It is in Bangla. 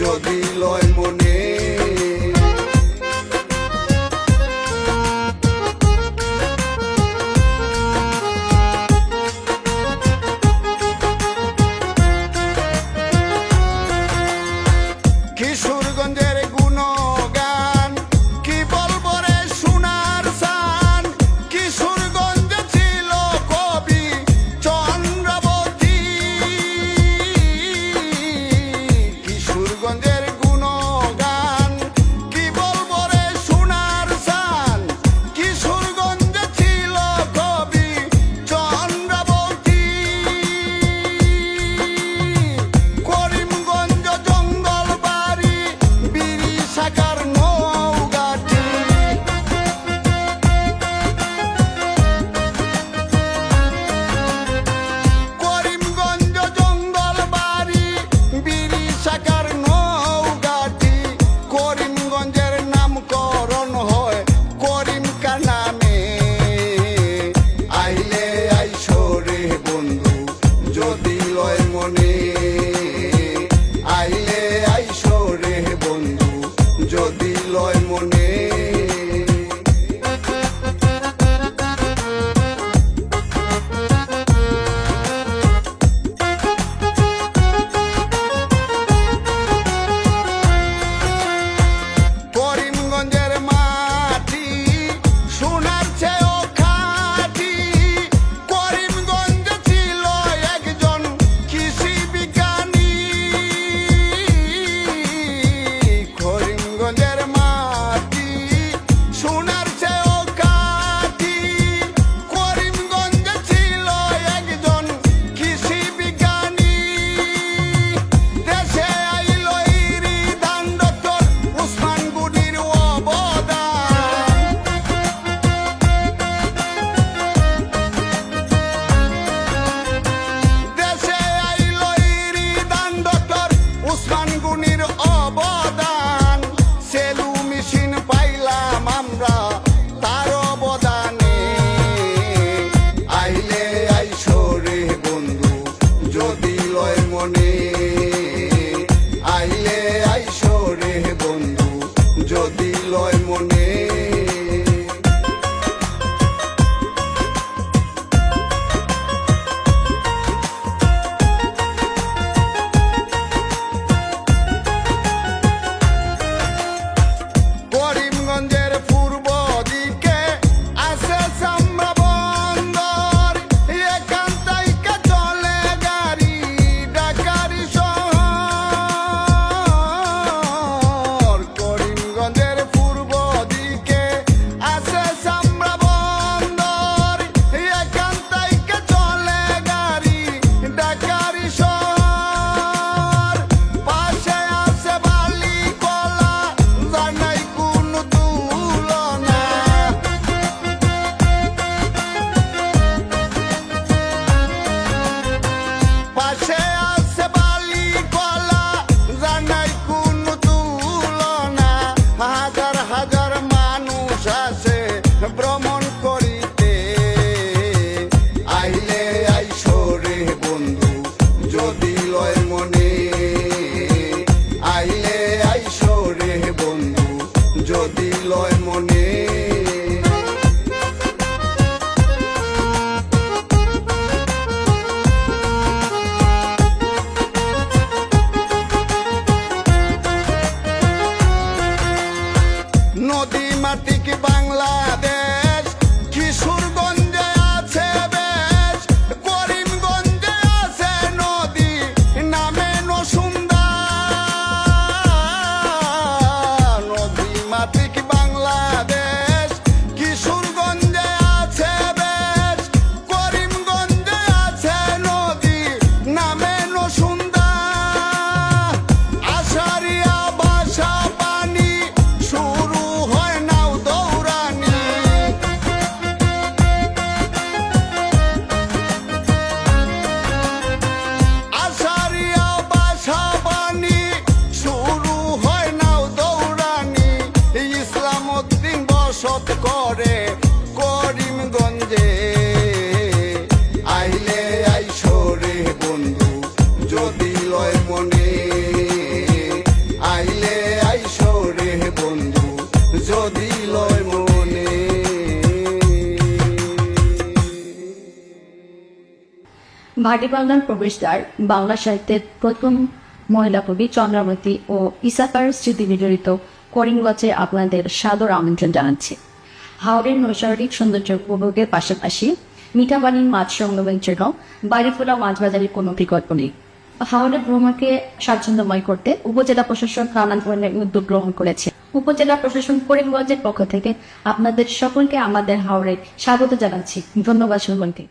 যদি লয় মনে কিশোরগঞ্জের গুণগান কি বলবো রে সোনার সান কিশোরগঞ্জে ছিল কবি চন্দ্রবতী কিশোরগঞ্জের গুণগান কি বলবো রে সোনার সান কিশোরগঞ্জে ছিল কবি চন্দ্রবতী করিমগঞ্জ জঙ্গল বাড়ি বিড়ি সাকার নৌগাটি করিমগঞ্জ জঙ্গল বাড়ি বিড়ি সাকার নৌগাটি করিমগঞ্জের নামকরণ হয় করিমকা নামে আইলে আইসো রে বন্ধু যদি লয় মনে আইলে আইসো রে বন্ধু যদি লয় মনে করিমগঞ্জের মাটি সোনার চেয়েও খাঁটি করিমগঞ্জে ছিল একজন কৃষি বিজ্ঞানী করিমগঞ্জের মাটি সোনার চেয়েও খাঁটি করিমগঞ্জে ছিল একজন কৃষি বিজ্ঞানী দেশে আইল ইরি ধান ডক্টর উসমান গনির অবদান দেশে আইল ইরি ধান ডক্টর উসমান গনির অবদান সেলু মেশিন পাইলাম আমরা তার অবদানে আইলে আইসো রে বন্ধু যদি লয় মনে আইলে আইসো রে বন্ধু যদি লয় মনে করিমগঞ্জের পূর্ব দিকে আছে চামড়া বন্দর এখান থেকে চলে গাড়ি ঢাকারি শহর করিমগঞ্জের পূর্ব দিকে আছে চামড়া বন্দর এখান থেকে চলে গাড়ি ঢাকারি শহর পাশে আছে বালি কলা জানাই কোন তুলনা পাশে আছে বালি কলা জানাই কোন তুলনা হাজার হাজার মানুষ আছে ভ্রমণ করিতে আইলে আইসো রে বন্ধু যদি লয় মনে আইলে আইসো রে বন্ধু যদি লয় মনে যদি লয় মনে আইলে আইসো রে বন্ধু যদি লয় মনে। ভাটি বাংলার প্রবেশদ্বার বাংলা সাহিত্যের প্রথম মহিলা কবি চন্দ্রাবতী ও ইসাকার স্মৃতি বিজড়িত করিমগঞ্জে আপনাদের সাদর আমন্ত্রণ জানাচ্ছি। হাওড়ের নৈসর্গিক সৌন্দর্য উপভোগের পাশাপাশি মিঠাপানির মাছ সংগ্রহের জন্য বাড়িফোলা মাছ বাজারের কোনো বিকল্প নেই। হাওড়ের ভ্রমণকে স্বাচ্ছন্দ্যময় করতে উপজেলা প্রশাসন নানান ধরনের উদ্যোগ গ্রহণ করেছে। উপজেলা প্রশাসন করিমগঞ্জের পক্ষ থেকে আপনাদের সকলকে আমাদের হাওড়ে স্বাগত জানাচ্ছি। ধন্যবাদ সকলকে।